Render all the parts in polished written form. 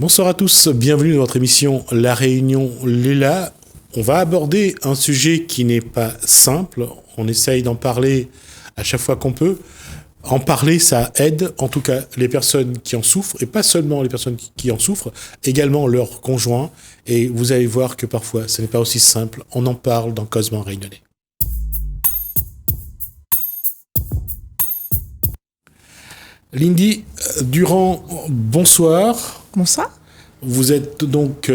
Bonsoir à tous, bienvenue dans votre émission La Réunion Léla. On va aborder un sujet qui n'est pas simple, on essaye d'en parler à chaque fois qu'on peut. En parler, ça aide, en tout cas, les personnes qui en souffrent, et pas seulement les personnes qui en souffrent, également leurs conjoints. Et vous allez voir que parfois, ce n'est pas aussi simple. On en parle dans Cosmo Réunionnais. Lindy Durand, bonsoir. Bonsoir. Vous êtes donc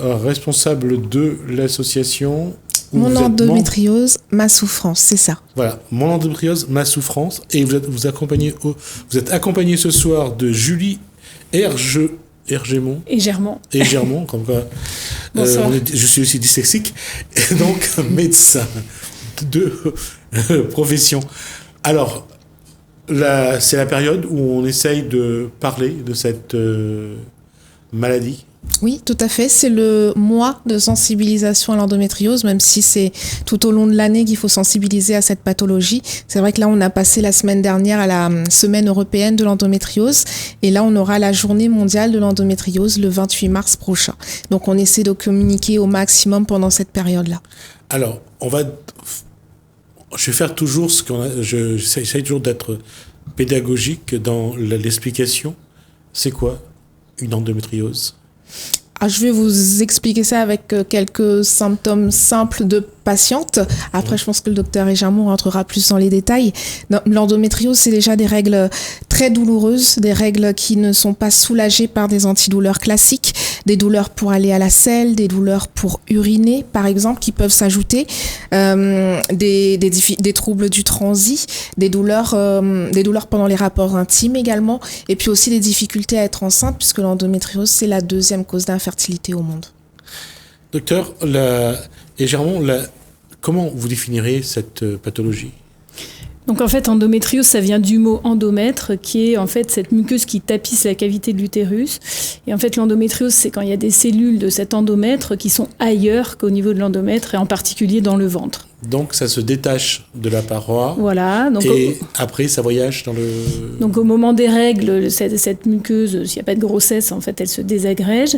responsable de l'association... Mon endométriose, ma souffrance, c'est ça. Voilà, mon endométriose, ma souffrance. Et vous êtes accompagné ce soir de Julie Germont. Et Germont, comme quoi. Je suis aussi dyslexique. Et donc, médecin de profession. Alors, c'est la période où on essaye de parler de cette maladie. Oui, tout à fait. C'est le mois de sensibilisation à l'endométriose, même si c'est tout au long de l'année qu'il faut sensibiliser à cette pathologie. C'est vrai que là, on a passé la semaine dernière à la semaine européenne de l'endométriose. Et là, on aura la journée mondiale de l'endométriose le 28 mars prochain. Donc, on essaie de communiquer au maximum pendant cette période-là. Alors, je vais faire toujours j'essaie toujours d'être pédagogique dans l'explication. C'est quoi une endométriose ? Je vais vous expliquer ça avec quelques symptômes simples de patiente. Après, je pense que le docteur Germont rentrera plus dans les détails. L'endométriose, c'est déjà des règles très douloureuses, des règles qui ne sont pas soulagées par des antidouleurs classiques, des douleurs pour aller à la selle, des douleurs pour uriner, par exemple, qui peuvent s'ajouter, des troubles du transit, des douleurs pendant les rapports intimes également, et puis aussi des difficultés à être enceinte, puisque l'endométriose, c'est la deuxième cause d'infertilité au monde. Docteur, Germont, comment vous définirez cette pathologie ? Donc en fait, endométriose, ça vient du mot endomètre, qui est en fait cette muqueuse qui tapisse la cavité de l'utérus. Et en fait, l'endométriose, c'est quand il y a des cellules de cet endomètre qui sont ailleurs qu'au niveau de l'endomètre, et en particulier dans le ventre. Donc ça se détache de la paroi. Voilà. Donc après, ça voyage dans le... Donc au moment des règles, cette muqueuse, s'il n'y a pas de grossesse, en fait, elle se désagrège.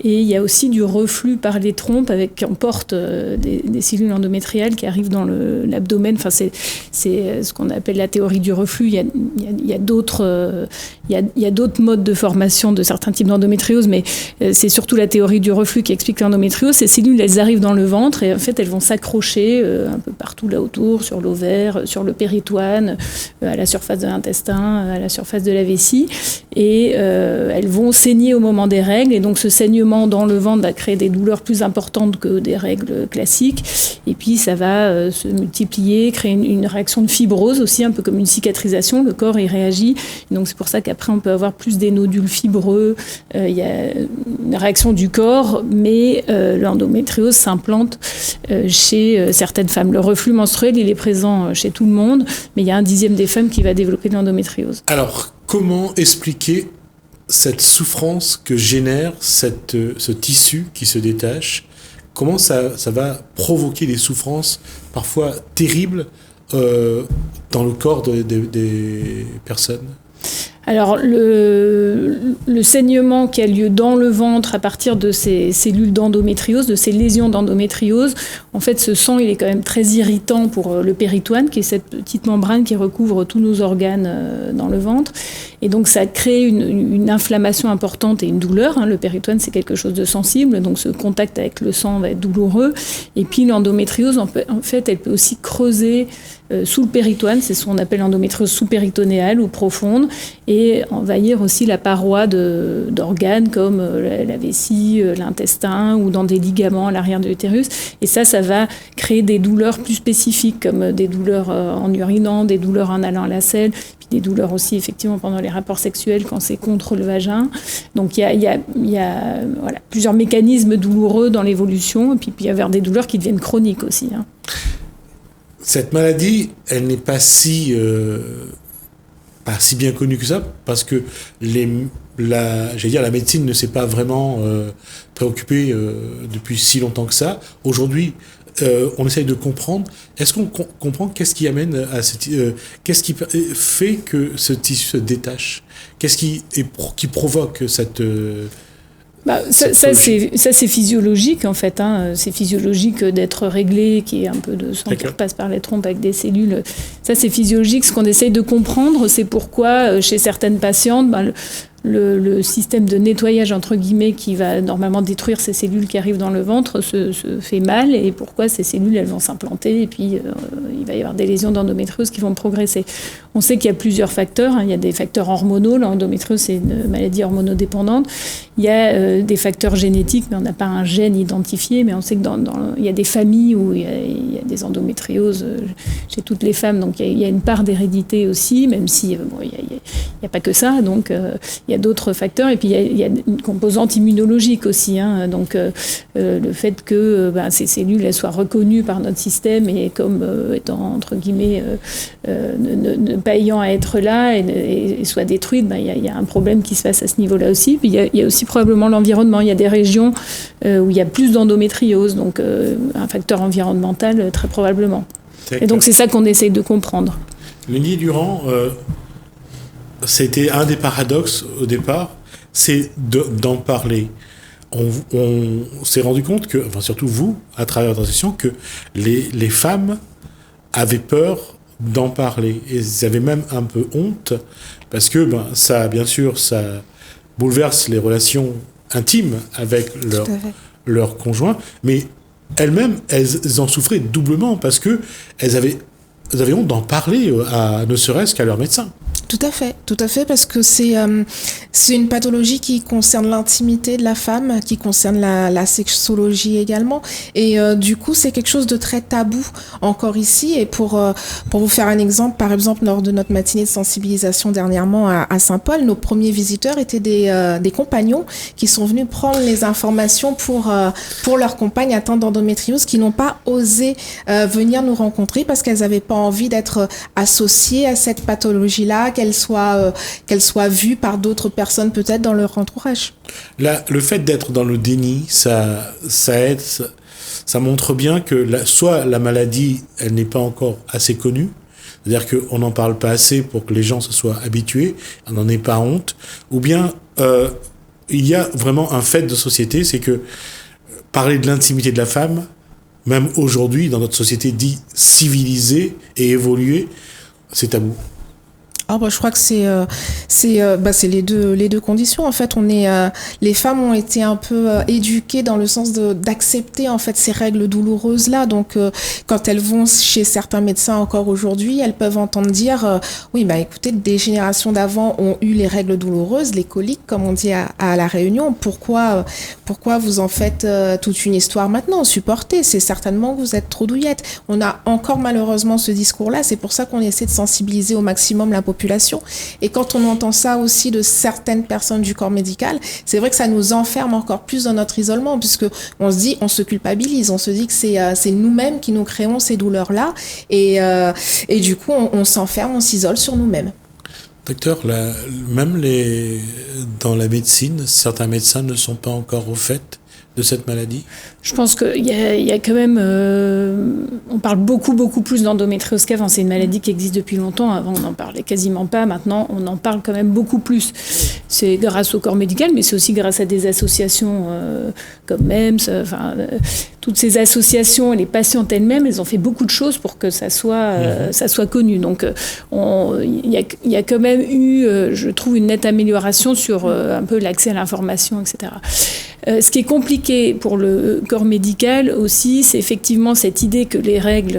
Et il y a aussi du reflux par les trompes qui emportent des cellules endométriales qui arrivent dans l'abdomen. Enfin, c'est ce qu'on appelle la théorie du reflux. Il y a d'autres modes de formation de certains types d'endométriose, mais c'est surtout la théorie du reflux qui explique l'endométriose. Ces cellules, elles arrivent dans le ventre et en fait, elles vont s'accrocher un peu partout là autour, sur l'ovaire, sur le péritoine, à la surface de l'intestin, à la surface de la vessie. Et elles vont saigner au moment des règles. Et donc, ce saignement dans le ventre va créer des douleurs plus importantes que des règles classiques. Et puis, ça va se multiplier, créer une réaction de fibrose aussi, un peu comme une cicatrisation. Le corps y réagit. Et donc, c'est pour ça qu'après, on peut avoir plus des nodules fibreux. Il y a une réaction du corps, mais l'endométriose s'implante chez certaines femmes. Le reflux menstruel, il est présent chez tout le monde, mais il y a 1/10 des femmes qui va développer de l'endométriose. Alors, comment expliquer cette souffrance que génère ce tissu qui se détache ? Comment ça va provoquer des souffrances parfois terribles dans le corps des personnes ? Alors, le saignement qui a lieu dans le ventre à partir de ces cellules d'endométriose, de ces lésions d'endométriose, en fait, ce sang, il est quand même très irritant pour le péritoine, qui est cette petite membrane qui recouvre tous nos organes dans le ventre. Et donc, ça crée une inflammation importante et une douleur. Le péritoine, c'est quelque chose de sensible, donc ce contact avec le sang va être douloureux. Et puis, l'endométriose, en fait, elle peut aussi creuser sous le péritoine, c'est ce qu'on appelle l'endométriose sous-péritonéale ou profonde, et envahir aussi la paroi d'organes comme la vessie, l'intestin ou dans des ligaments à l'arrière de l'utérus. Et ça va créer des douleurs plus spécifiques, comme des douleurs en urinant, des douleurs en allant à la selle, puis des douleurs aussi effectivement pendant les rapports sexuels quand c'est contre le vagin. Donc il y a plusieurs mécanismes douloureux dans l'évolution, et puis il y a des douleurs qui deviennent chroniques aussi. Cette maladie, elle n'est pas si bien connue que ça, parce que la médecine ne s'est pas vraiment préoccupée depuis si longtemps que ça. Aujourd'hui, on essaye de comprendre. Est-ce qu'on comprend qu'est-ce qui amène à qu'est-ce qui fait que ce tissu se détache ? Qu'est-ce qui provoque Ça, c'est physiologique en fait. C'est physiologique d'être réglé, qu'il y ait un peu de sang qui repasse par les trompes avec des cellules. Ça, c'est physiologique. Ce qu'on essaye de comprendre, c'est pourquoi chez certaines patientes, le système de nettoyage, entre guillemets, qui va normalement détruire ces cellules qui arrivent dans le ventre se fait mal, et pourquoi ces cellules, elles vont s'implanter, et puis il va y avoir des lésions d'endométriose qui vont progresser. On sait qu'il y a plusieurs facteurs. Il y a des facteurs hormonaux. L'endométriose, c'est une maladie hormonodépendante. Il y a des facteurs génétiques, mais on n'a pas un gène identifié, mais on sait que il y a des familles où il y a des endométrioses chez toutes les femmes, donc il y a une part d'hérédité aussi, même si il n'y a pas que ça, donc il y a d'autres facteurs, et puis il y a une composante immunologique aussi, donc le fait que ces cellules elles soient reconnues par notre système et comme étant entre guillemets ne pas ayant à être là et soient détruites, il y a un problème qui se passe à ce niveau-là aussi. Puis il y a aussi probablement l'environnement. Il y a des régions où il y a plus d'endométriose, donc un facteur environnemental très probablement. Et donc c'est ça qu'on essaye de comprendre. Leni Durand, c'était un des paradoxes au départ, c'est d'en parler. On s'est rendu compte que, enfin surtout vous, à travers la session, que les femmes avaient peur d'en parler. Et elles avaient même un peu honte, parce que ça, bien sûr, ça bouleverse les relations intimes avec leur conjoint, mais elles-mêmes, elles en souffraient doublement, parce que elles avaient honte d'en parler, ne serait-ce qu'à leur médecin. Tout à fait, parce que c'est une pathologie qui concerne l'intimité de la femme, qui concerne la sexologie également, et du coup c'est quelque chose de très tabou encore ici. Et pour vous faire un exemple, par exemple lors de notre matinée de sensibilisation dernièrement à Saint-Paul, nos premiers visiteurs étaient des compagnons qui sont venus prendre les informations pour leurs compagnes atteintes d'endométriose, qui n'ont pas osé venir nous rencontrer parce qu'elles n'avaient pas envie d'être associées à cette pathologie-là, qu'elle soit vue par d'autres personnes peut-être dans leur entourage. Là, le fait d'être dans le déni, ça aide, ça montre bien que soit la maladie, elle n'est pas encore assez connue, c'est-à-dire qu'on n'en parle pas assez pour que les gens se soient habitués, on n'en ait pas honte, ou bien il y a vraiment un fait de société, c'est que parler de l'intimité de la femme, même aujourd'hui dans notre société dit civilisée et évoluée, c'est tabou. Je crois que c'est les deux conditions. En fait, les femmes ont été un peu éduquées dans le sens d'accepter en fait ces règles douloureuses là. Donc, quand elles vont chez certains médecins encore aujourd'hui, elles peuvent entendre dire oui, écoutez, des générations d'avant ont eu les règles douloureuses, les coliques, comme on dit à La Réunion. Pourquoi vous en faites toute une histoire maintenant? Supportez. C'est certainement que vous êtes trop douillette. On a encore malheureusement ce discours-là. C'est pour ça qu'on essaie de sensibiliser au maximum la population. Et quand on entend ça aussi de certaines personnes du corps médical, c'est vrai que ça nous enferme encore plus dans notre isolement, puisque on se culpabilise, on se dit que c'est nous-mêmes qui nous créons ces douleurs-là, et du coup on s'enferme, on s'isole sur nous-mêmes. Docteur, même dans la médecine, certains médecins ne sont pas encore au fait de cette maladie? Je pense qu'il y a quand même... on parle beaucoup plus d'endométriose qu'avant. C'est une maladie qui existe depuis longtemps. Avant, on n'en parlait quasiment pas. Maintenant, on en parle quand même beaucoup plus. C'est grâce au corps médical, mais c'est aussi grâce à des associations comme MEMS. Toutes ces associations et les patientes elles-mêmes, elles ont fait beaucoup de choses pour que ça soit connu. Donc, il y a quand même eu, je trouve, une nette amélioration sur un peu l'accès à l'information, etc. Ce qui est compliqué pour le corps médical aussi, c'est effectivement cette idée que les règles,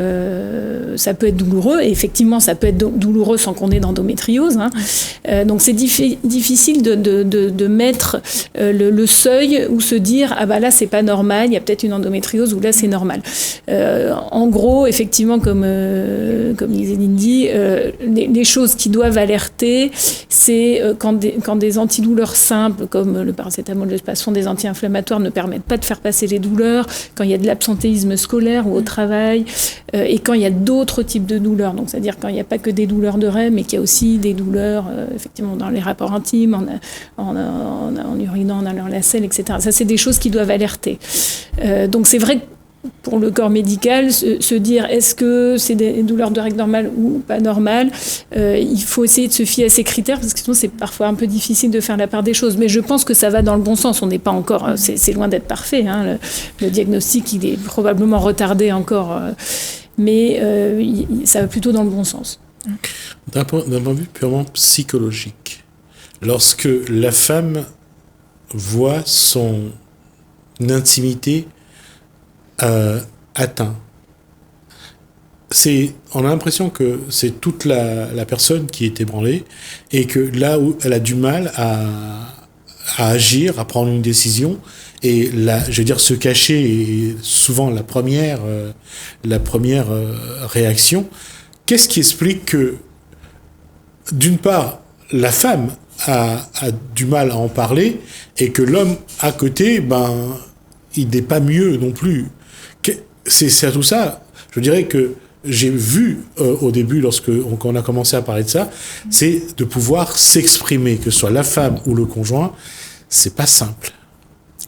ça peut être douloureux, et effectivement ça peut être douloureux sans qu'on ait d'endométriose. Donc c'est difficile de mettre le seuil où se dire ah là c'est pas normal, il y a peut-être une endométriose, ou là c'est normal. En gros, effectivement, comme disait Lindy, les choses qui doivent alerter, c'est quand des antidouleurs simples comme le paracétamol, le spasfon, des anti-inflammatoires ne permettent pas de faire passer les douleurs, quand il y a de l'absentéisme scolaire ou au travail, et quand il y a d'autres types de douleurs. Donc, c'est-à-dire quand il n'y a pas que des douleurs de règles, mais qu'il y a aussi des douleurs, effectivement, dans les rapports intimes, en urinant, en allant à la selle, etc. Ça, c'est des choses qui doivent alerter. Donc, c'est vrai que pour le corps médical, se dire est-ce que c'est des douleurs de règles normales ou pas normales. Il faut essayer de se fier à ces critères parce que sinon c'est parfois un peu difficile de faire la part des choses. Mais je pense que ça va dans le bon sens. On n'est pas encore, c'est loin d'être parfait. Hein. Le diagnostic, il est probablement retardé encore, mais ça va plutôt dans le bon sens. D'un point de vue purement psychologique, lorsque la femme voit son intimité atteinte, on a l'impression que c'est toute la personne qui est ébranlée et que là où elle a du mal à agir, à prendre une décision, et je veux dire, se cacher est souvent la première réaction. Qu'est-ce qui explique que, d'une part, la femme a du mal à en parler et que l'homme à côté, il n'est pas mieux non plus. C'est tout ça. Je dirais que j'ai vu au début, quand on a commencé à parler de ça, c'est de pouvoir s'exprimer, que ce soit la femme ou le conjoint, c'est pas simple.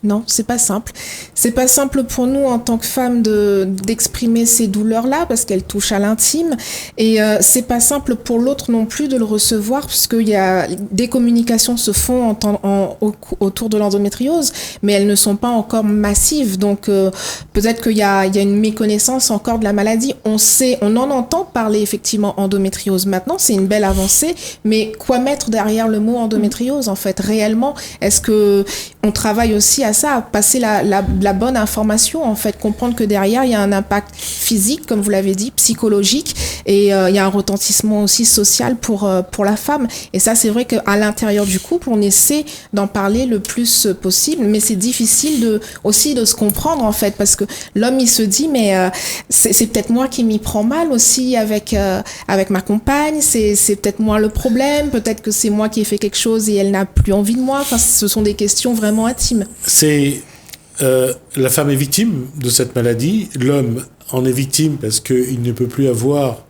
Non, c'est pas simple. C'est pas simple pour nous en tant que femmes d'exprimer ces douleurs-là parce qu'elles touchent à l'intime. Et c'est pas simple pour l'autre non plus de le recevoir puisqu'il y a des communications se font autour de l'endométriose, mais elles ne sont pas encore massives. Donc peut-être qu'il y a une méconnaissance encore de la maladie. On en entend parler effectivement endométriose maintenant. C'est une belle avancée, mais quoi mettre derrière le mot endométriose en fait réellement? Est-ce que on travaille aussi à ça, à passer la bonne information, en fait, comprendre que derrière, il y a un impact physique, comme vous l'avez dit, psychologique, et il y a un retentissement aussi social pour la femme. Et ça, c'est vrai qu'à l'intérieur du couple, on essaie d'en parler le plus possible, mais c'est difficile aussi de se comprendre, en fait, parce que l'homme, il se dit, mais c'est peut-être moi qui m'y prends mal aussi avec ma compagne, c'est peut-être moi le problème, peut-être que c'est moi qui ai fait quelque chose et elle n'a plus envie de moi. Enfin, ce sont des questions vraiment intimes. La femme est victime de cette maladie, l'homme en est victime parce qu'il ne peut plus avoir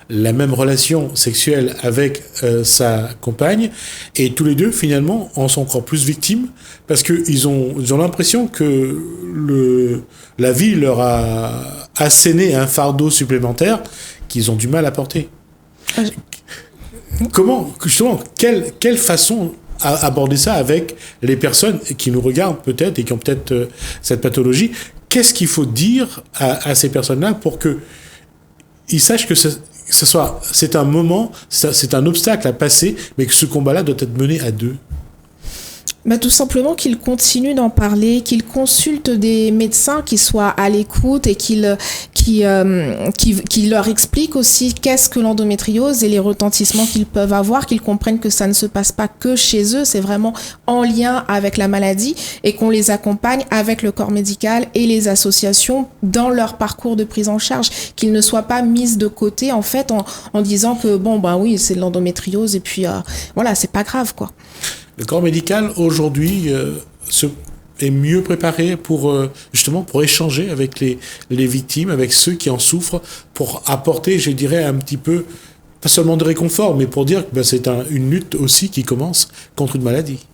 la même relation sexuelle avec sa compagne, et tous les deux finalement en sont encore plus victimes parce qu'ils ont l'impression que la vie leur a asséné un fardeau supplémentaire qu'ils ont du mal à porter. Comment, justement, quelle façon aborder ça avec les personnes qui nous regardent peut-être et qui ont peut-être cette pathologie? Qu'est-ce qu'il faut dire à ces personnes-là pour qu'ils sachent que c'est un moment, c'est un obstacle à passer, mais que ce combat-là doit être mené à deux? Tout simplement qu'ils continuent d'en parler, qu'ils consultent des médecins qui soient à l'écoute et qui leur expliquent aussi qu'est-ce que l'endométriose et les retentissements qu'ils peuvent avoir, qu'ils comprennent que ça ne se passe pas que chez eux, c'est vraiment en lien avec la maladie et qu'on les accompagne avec le corps médical et les associations dans leur parcours de prise en charge, qu'ils ne soient pas mis de côté en fait en disant que oui, c'est de l'endométriose et puis voilà, c'est pas grave quoi. Le corps médical, aujourd'hui, est mieux préparé pour échanger avec les victimes, avec ceux qui en souffrent, pour apporter, je dirais, un petit peu, pas seulement de réconfort, mais pour dire que c'est une lutte aussi qui commence contre une maladie.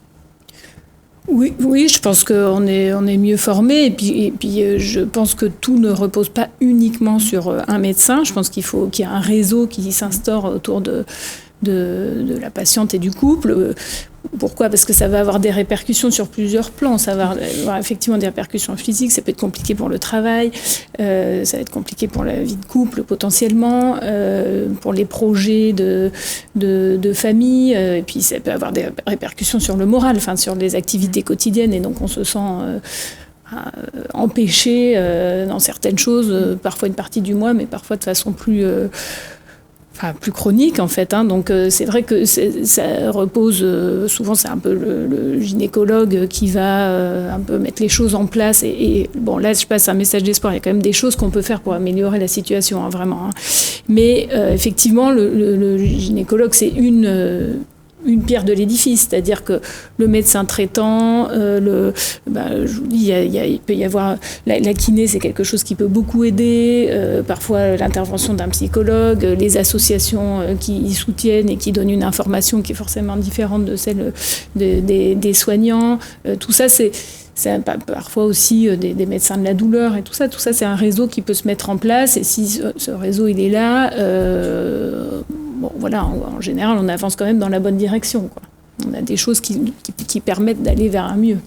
Oui, je pense qu'on est mieux formé et puis je pense que tout ne repose pas uniquement sur un médecin. Je pense qu'il y a un réseau qui s'instaure autour de la patiente et du couple. Pourquoi ? Parce que ça va avoir des répercussions sur plusieurs plans. Ça va avoir effectivement des répercussions physiques, ça peut être compliqué pour le travail, ça va être compliqué pour la vie de couple potentiellement, pour les projets de famille, et puis ça peut avoir des répercussions sur le moral, sur les activités quotidiennes, et donc on se sent empêché dans certaines choses, parfois une partie du mois, mais parfois de façon plus chronique en fait, donc c'est vrai que ça repose souvent, c'est un peu le gynécologue qui va un peu mettre les choses en place et bon là je passe un message d'espoir, il y a quand même des choses qu'on peut faire pour améliorer la situation vraiment, mais effectivement le gynécologue c'est une pierre de l'édifice, c'est-à-dire que le médecin traitant, je vous dis, il peut y avoir la kiné, c'est quelque chose qui peut beaucoup aider, parfois l'intervention d'un psychologue, les associations qui y soutiennent et qui donnent une information qui est forcément différente de celle des soignants, tout ça parfois aussi des médecins de la douleur et tout ça. Tout ça, c'est un réseau qui peut se mettre en place. Et si ce réseau, il est là, en général, on avance quand même dans la bonne direction, quoi. On a des choses qui permettent d'aller vers un mieux.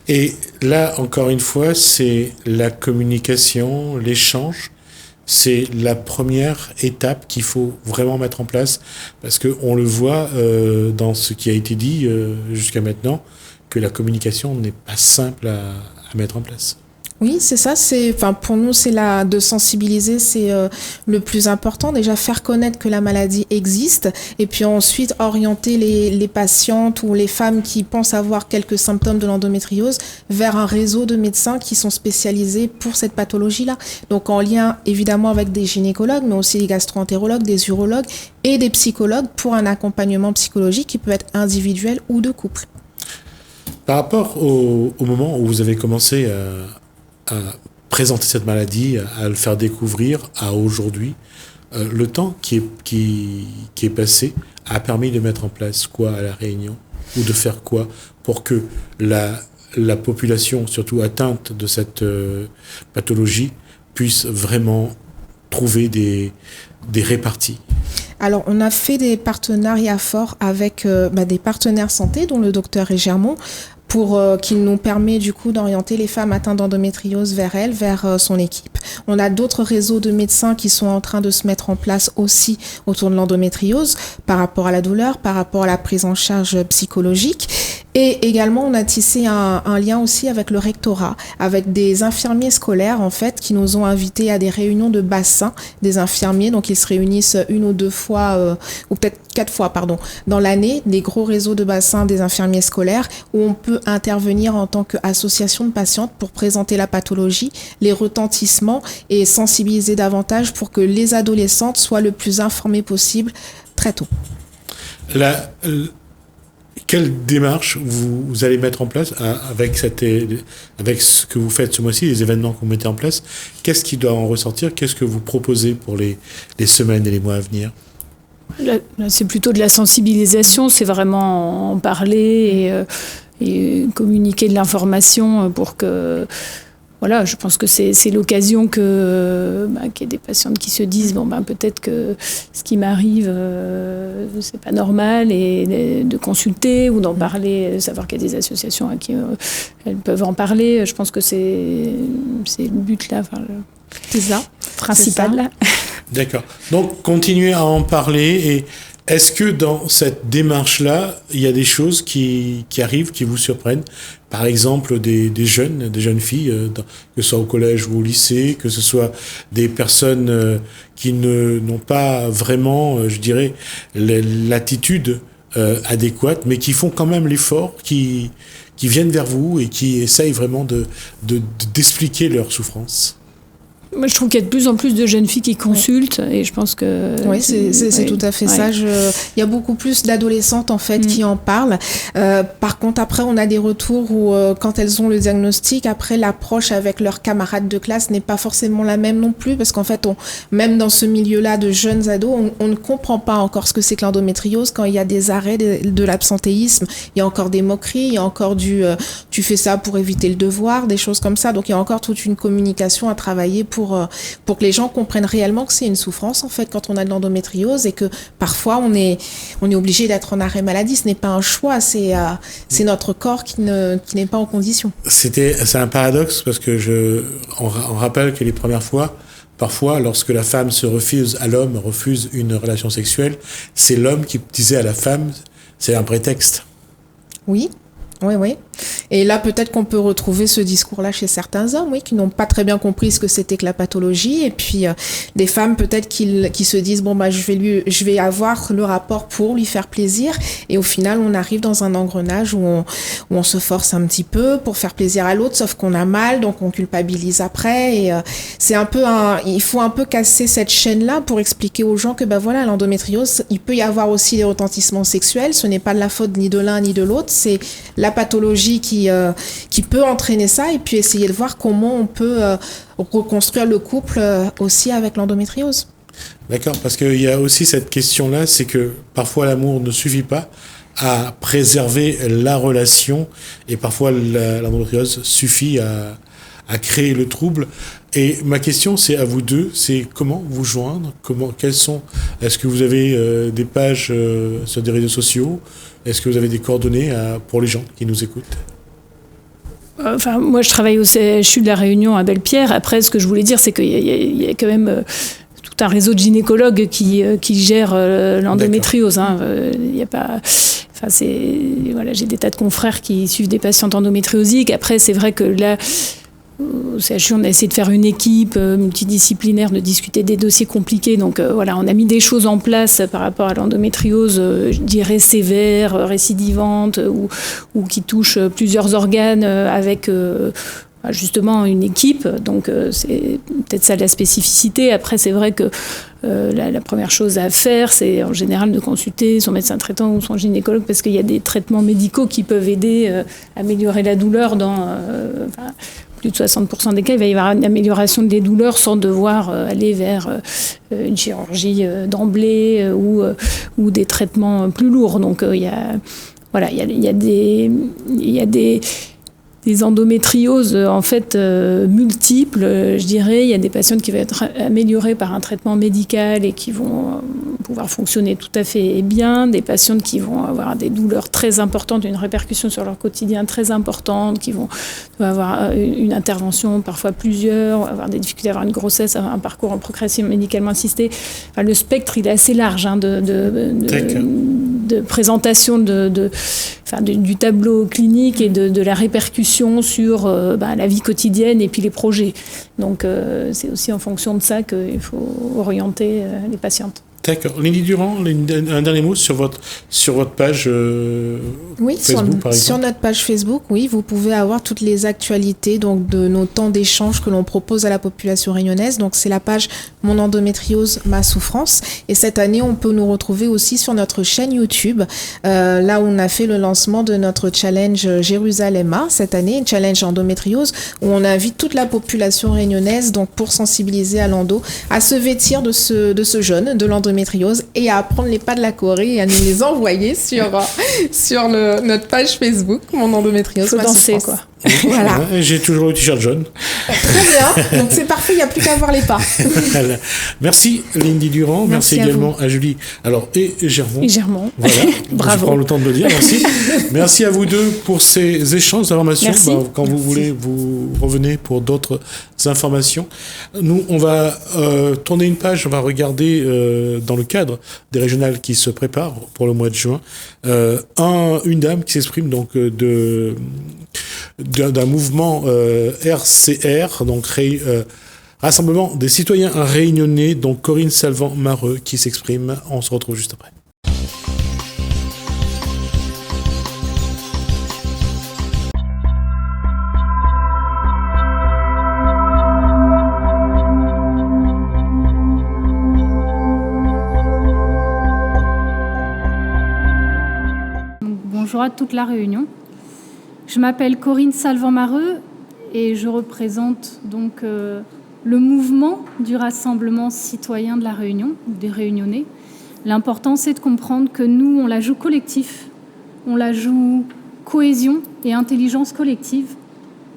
Et là, encore une fois, c'est la communication, l'échange. C'est la première étape qu'il faut vraiment mettre en place, parce qu'on le voit dans ce qui a été dit jusqu'à maintenant, que la communication n'est pas simple à mettre en place. Oui, c'est ça. Pour nous, c'est de sensibiliser, c'est le plus important. Déjà, faire connaître que la maladie existe, et puis ensuite orienter les patientes ou les femmes qui pensent avoir quelques symptômes de l'endométriose vers un réseau de médecins qui sont spécialisés pour cette pathologie-là. Donc, en lien évidemment avec des gynécologues, mais aussi des gastro-entérologues, des urologues et des psychologues pour un accompagnement psychologique qui peut être individuel ou de couple. Par rapport au moment où vous avez commencé à présenter cette maladie, à le faire découvrir, à aujourd'hui, le temps qui est passé a permis de mettre en place quoi à La Réunion, ou de faire quoi pour que la population, surtout atteinte de cette pathologie, puisse vraiment trouver des réparties. Alors, on a fait des partenariats forts avec des partenaires santé, dont le docteur Germont, qui nous permet du coup d'orienter les femmes atteintes d'endométriose vers son équipe. On a d'autres réseaux de médecins qui sont en train de se mettre en place aussi autour de l'endométriose par rapport à la douleur, par rapport à la prise en charge psychologique. Et également, on a tissé un lien aussi avec le rectorat, avec des infirmiers scolaires, en fait, qui nous ont invités à des réunions de bassin des infirmiers. Donc, ils se réunissent 1 ou 2 fois, ou peut-être 4 fois, dans l'année, des gros réseaux de bassin des infirmiers scolaires où on peut intervenir en tant qu'association de patientes pour présenter la pathologie, les retentissements et sensibiliser davantage pour que les adolescentes soient le plus informées possible très tôt. Quelle démarche vous allez mettre en place avec ce que vous faites ce mois-ci, les événements que vous mettez en place? Qu'est-ce qui doit en ressortir? Qu'est-ce que vous proposez pour les semaines et les mois à venir? Là, c'est plutôt de la sensibilisation, c'est vraiment en parler et communiquer de l'information pour que... Voilà, je pense que c'est l'occasion qu'il y ait des patientes qui se disent peut-être que ce qui m'arrive c'est pas normal, et de consulter ou d'en parler, savoir qu'il y a des associations à qui elles peuvent en parler. Je pense que c'est le but là, c'est ça principal là. D'accord. Donc continuez à en parler. Et est-ce que dans cette démarche-là, il y a des choses qui arrivent, qui vous surprennent? Par exemple, des jeunes filles, que ce soit au collège ou au lycée, que ce soit des personnes qui n'ont pas vraiment, je dirais, l'attitude adéquate, mais qui font quand même l'effort, qui viennent vers vous et qui essayent vraiment d'expliquer leur souffrance. Moi, je trouve qu'il y a de plus en plus de jeunes filles qui consultent, et je pense que... Oui, c'est tout à fait ça. Il y a beaucoup plus d'adolescentes, en fait, qui en parlent. Par contre, après, on a des retours où, quand elles ont le diagnostic, après, l'approche avec leurs camarades de classe n'est pas forcément la même non plus, parce qu'en fait, même dans ce milieu-là de jeunes ados, on ne comprend pas encore ce que c'est que l'endométriose. Quand il y a des arrêts de l'absentéisme, il y a encore des moqueries, il y a encore tu fais ça pour éviter le devoir, des choses comme ça. Donc, il y a encore toute une communication à travailler pour que les gens comprennent réellement que c'est une souffrance, en fait, quand on a de l'endométriose, et que parfois on est obligé d'être en arrêt maladie. Ce n'est pas un choix, c'est notre corps qui n'est pas en condition. C'est un paradoxe, parce que on rappelle que les premières fois, parfois, lorsque la femme l'homme refuse une relation sexuelle, c'est l'homme qui disait à la femme, c'est un prétexte. Oui. Oui. Et là, peut-être qu'on peut retrouver ce discours-là chez certains hommes, qui n'ont pas très bien compris ce que c'était que la pathologie. Et puis, des femmes, peut-être qui se disent, je vais avoir le rapport pour lui faire plaisir. Et au final, on arrive dans un engrenage où on se force un petit peu pour faire plaisir à l'autre, sauf qu'on a mal, donc on culpabilise après. Et c'est il faut un peu casser cette chaîne-là pour expliquer aux gens que, l'endométriose, il peut y avoir aussi des retentissements sexuels. Ce n'est pas de la faute ni de l'un ni de l'autre. C'est la pathologie qui peut entraîner ça, et puis essayer de voir comment on peut reconstruire le couple aussi avec l'endométriose. D'accord, parce qu'il y a aussi cette question-là, c'est que parfois l'amour ne suffit pas. à préserver la relation, et parfois l'endométriose suffit à créer le trouble. Et ma question, c'est à vous deux, c'est comment vous joindre, est-ce que vous avez des pages sur des réseaux sociaux, est-ce que vous avez des coordonnées pour les gens qui nous écoutent? Enfin, moi, je travaille au CHU de la Réunion à Belle-Pierre. Après, ce que je voulais dire, c'est qu'il y a quand même tout un réseau de gynécologues qui gèrent l'endométriose. Il y a pas... Enfin, voilà, j'ai des tas de confrères qui suivent des patientes endométriosiques. Après, c'est vrai que là, au CHU, on a essayé de faire une équipe multidisciplinaire, de discuter des dossiers compliqués. Donc voilà, on a mis des choses en place par rapport à l'endométriose, je dirais sévère, récidivante, ou qui touche plusieurs organes avec justement une équipe. Donc c'est peut-être ça la spécificité. Après, c'est vrai que la première chose à faire, c'est en général de consulter son médecin traitant ou son gynécologue, parce qu'il y a des traitements médicaux qui peuvent aider à améliorer la douleur dans... plus de 60% des cas, il va y avoir une amélioration des douleurs sans devoir aller vers une chirurgie d'emblée ou des traitements plus lourds. Donc il y a des endométrioses en fait multiples, je dirais. Il y a des patientes qui vont être améliorées par un traitement médical et qui vont pouvoir fonctionner tout à fait bien. Des patientes qui vont avoir des douleurs très importantes, une répercussion sur leur quotidien très importante, qui vont avoir une intervention, parfois plusieurs, avoir des difficultés à avoir une grossesse, avoir un parcours en procréation médicalement assistée. Enfin, le spectre, il est assez large de présentation du tableau clinique et de la répercussion sur la vie quotidienne et puis les projets. Donc c'est aussi en fonction de ça qu'il faut orienter les patientes. D'accord. Lydie Durand, un dernier mot sur votre page oui, Facebook, par exemple. Sur notre page Facebook, oui, vous pouvez avoir toutes les actualités donc, de nos temps d'échange que l'on propose à la population réunionnaise. Donc, c'est la page Mon endométriose, ma souffrance. Et cette année, on peut nous retrouver aussi sur notre chaîne YouTube, là où on a fait le lancement de notre challenge Jérusalem, cette année, challenge endométriose, où on invite toute la population réunionnaise donc, pour sensibiliser à l'endo, à se vêtir de ce jeûne, de l'endométriose, et à prendre les pas de la Corée et à nous les envoyer sur notre page Facebook, Mon endométriose. Faut danser, quoi. Voilà. J'ai toujours le t-shirt jaune. Très bien. Donc c'est parfait, il n'y a plus qu'à voir les pas. Voilà. Merci Lydie Durand. Merci également à Julie. Et Germont. Voilà. Bravo. Je prends le temps de le dire. Merci. Merci à vous deux pour ces échanges d'informations. Quand vous voulez, vous revenez pour d'autres informations. Nous, on va tourner une page. On va regarder dans le cadre des régionales qui se préparent pour le mois de juin une dame qui s'exprime donc d'un mouvement RCR, donc Rassemblement des citoyens réunionnais, donc Corinne Salvant-Mareux qui s'exprime. On se retrouve juste après. Bonjour à toute la Réunion. Je m'appelle Corinne Salvant-Mareux et je représente donc le mouvement du Rassemblement citoyen de la Réunion, des Réunionnais. L'important, c'est de comprendre que nous, on la joue collectif, on la joue cohésion et intelligence collective,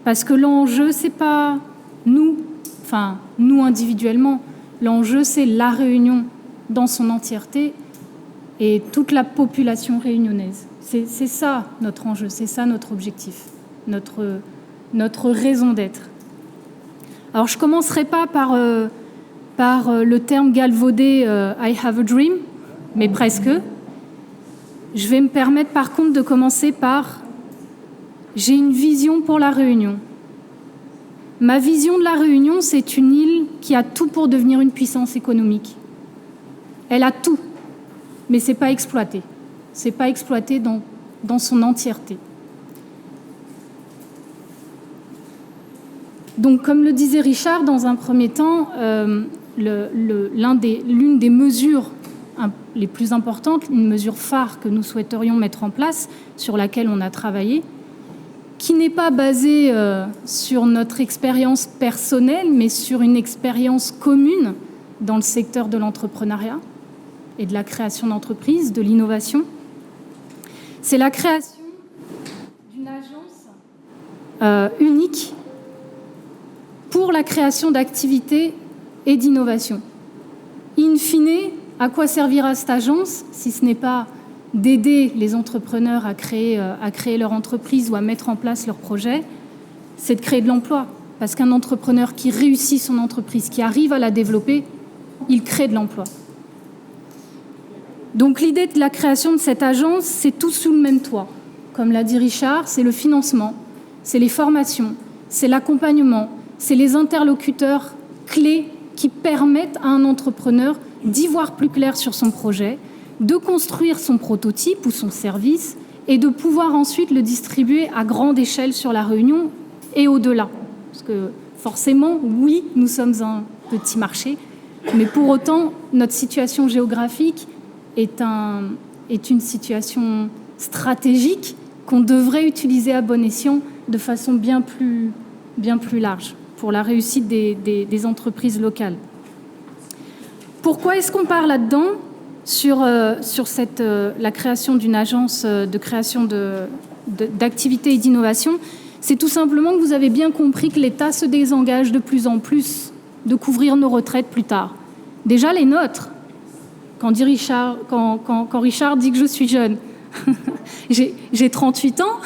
parce que l'enjeu, c'est pas nous individuellement, l'enjeu, c'est la Réunion dans son entièreté et toute la population réunionnaise. C'est ça notre enjeu, c'est ça notre objectif, notre raison d'être. Alors je ne commencerai pas par le terme galvaudé I have a dream, mais presque. Je vais me permettre par contre de commencer par j'ai une vision pour la Réunion. Ma vision de la Réunion, c'est une île qui a tout pour devenir une puissance économique. Elle a tout, mais ce n'est pas exploité. Ce n'est pas exploité dans son entièreté. Donc, comme le disait Richard, dans un premier temps, l'une des mesures les plus importantes, une mesure phare que nous souhaiterions mettre en place, sur laquelle on a travaillé, qui n'est pas basée sur notre expérience personnelle, mais sur une expérience commune dans le secteur de l'entrepreneuriat et de la création d'entreprises, de l'innovation, c'est la création d'une agence unique pour la création d'activités et d'innovation. In fine, à quoi servira cette agence si ce n'est pas d'aider les entrepreneurs à créer leur entreprise ou à mettre en place leur projet? C'est de créer de l'emploi. Parce qu'un entrepreneur qui réussit son entreprise, qui arrive à la développer, il crée de l'emploi. Donc l'idée de la création de cette agence, c'est tout sous le même toit. Comme l'a dit Richard, c'est le financement, c'est les formations, c'est l'accompagnement, c'est les interlocuteurs clés qui permettent à un entrepreneur d'y voir plus clair sur son projet, de construire son prototype ou son service et de pouvoir ensuite le distribuer à grande échelle sur la Réunion et au-delà. Parce que forcément, oui, nous sommes un petit marché, mais pour autant, notre situation géographique est une situation stratégique qu'on devrait utiliser à bon escient de façon bien plus large pour la réussite des entreprises locales. Pourquoi est-ce qu'on parle là-dedans sur la création d'une agence de création d'activités et d'innovation? C'est tout simplement que vous avez bien compris que l'État se désengage de plus en plus de couvrir nos retraites plus tard. Déjà les nôtres. Quand Richard dit que je suis jeune, j'ai 38 ans,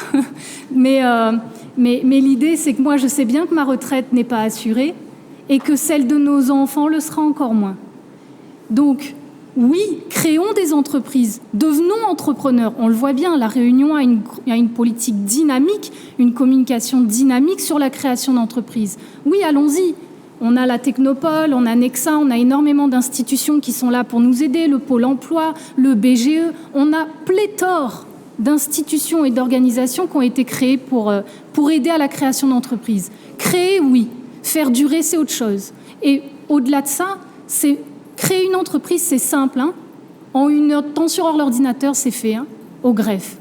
mais l'idée c'est que moi je sais bien que ma retraite n'est pas assurée et que celle de nos enfants le sera encore moins. Donc oui, créons des entreprises, devenons entrepreneurs. On le voit bien, la Réunion a une politique dynamique, une communication dynamique sur la création d'entreprises. Oui, allons-y. On a la Technopole, on a Nexa, on a énormément d'institutions qui sont là pour nous aider, le Pôle emploi, le BGE. On a pléthore d'institutions et d'organisations qui ont été créées pour aider à la création d'entreprises. Créer, oui. Faire durer, c'est autre chose. Et au-delà de ça, créer une entreprise, c'est simple. En 1 heure de temps sur l'ordinateur, c'est fait, au greffe.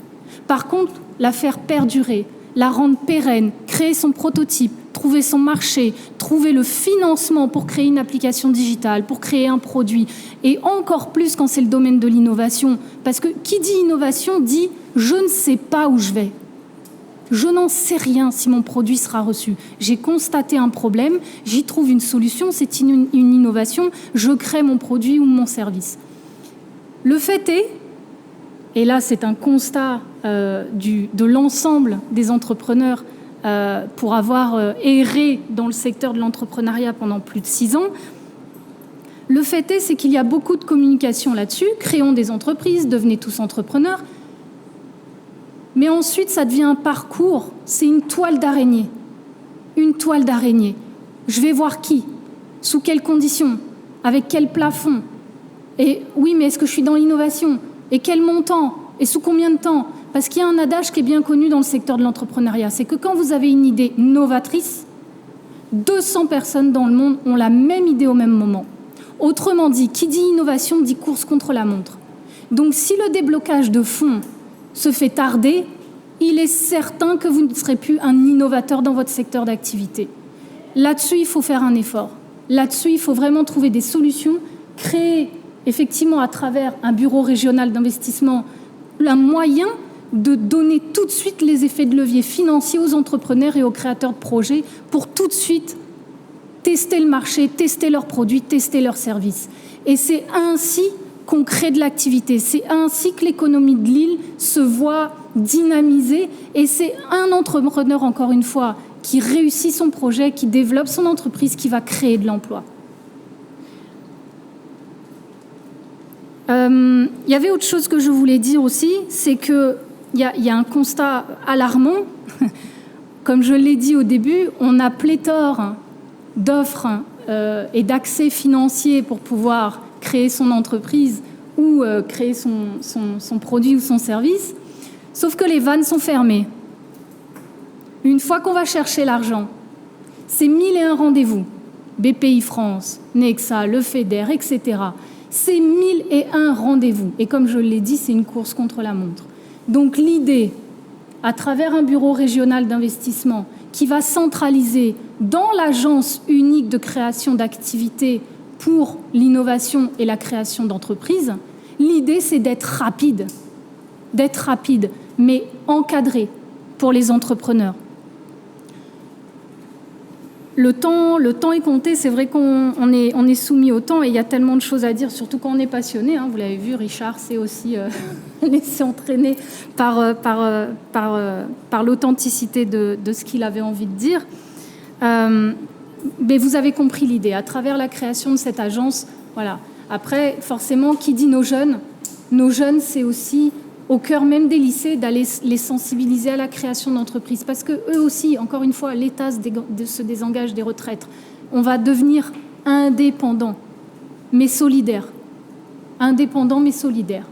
Par contre, la faire perdurer, la rendre pérenne, créer son prototype, trouver son marché, trouver le financement pour créer une application digitale, pour créer un produit, et encore plus quand c'est le domaine de l'innovation. Parce que qui dit innovation dit « je ne sais pas où je vais ». Je n'en sais rien si mon produit sera reçu. J'ai constaté un problème, j'y trouve une solution, c'est une innovation, je crée mon produit ou mon service. Le fait est, et là c'est un constat de l'ensemble des entrepreneurs pour avoir erré dans le secteur de l'entrepreneuriat pendant plus de 6 ans, le fait est, c'est qu'il y a beaucoup de communication là-dessus, créons des entreprises, devenez tous entrepreneurs. Mais ensuite, ça devient un parcours, c'est une toile d'araignée. Une toile d'araignée. Je vais voir qui? Sous quelles conditions? Avec quel plafond? Et oui, mais est-ce que je suis dans l'innovation? Et quel montant? Et sous combien de temps? Parce qu'il y a un adage qui est bien connu dans le secteur de l'entrepreneuriat, c'est que quand vous avez une idée novatrice, 200 personnes dans le monde ont la même idée au même moment. Autrement dit, qui dit innovation dit course contre la montre. Donc si le déblocage de fonds se fait tarder, il est certain que vous ne serez plus un innovateur dans votre secteur d'activité. Là-dessus, il faut faire un effort. Là-dessus, il faut vraiment trouver des solutions, créer effectivement à travers un bureau régional d'investissement un moyen de donner tout de suite les effets de levier financiers aux entrepreneurs et aux créateurs de projets pour tout de suite tester le marché, tester leurs produits, tester leurs services. Et c'est ainsi qu'on crée de l'activité. C'est ainsi que l'économie de l'île se voit dynamisée. Et c'est un entrepreneur, encore une fois, qui réussit son projet, qui développe son entreprise, qui va créer de l'emploi. Il y avait autre chose que je voulais dire aussi, c'est qu'il y a un constat alarmant. Comme je l'ai dit au début, on a pléthore d'offres et d'accès financiers pour pouvoir créer son entreprise ou créer son produit ou son service, sauf que les vannes sont fermées. Une fois qu'on va chercher l'argent, c'est 1001 rendez-vous, BPI France, Nexa, le FEDER, etc. C'est 1001 rendez-vous. Et comme je l'ai dit, c'est une course contre la montre. Donc l'idée, à travers un bureau régional d'investissement qui va centraliser dans l'agence unique de création d'activités pour l'innovation et la création d'entreprises, l'idée, c'est d'être rapide. mais encadré pour les entrepreneurs. Le temps est compté, c'est vrai qu'on est soumis au temps et il y a tellement de choses à dire, surtout quand on est passionné. Hein, vous l'avez vu, Richard s'est aussi laissé entraîner par l'authenticité de ce qu'il avait envie de dire. Mais vous avez compris l'idée, à travers la création de cette agence, voilà. Après, forcément, qui dit nos jeunes, c'est aussi au cœur même des lycées d'aller les sensibiliser à la création d'entreprises. Parce que eux aussi, encore une fois, l'État se désengage des retraites. On va devenir indépendants, mais solidaires. Indépendants, mais solidaires.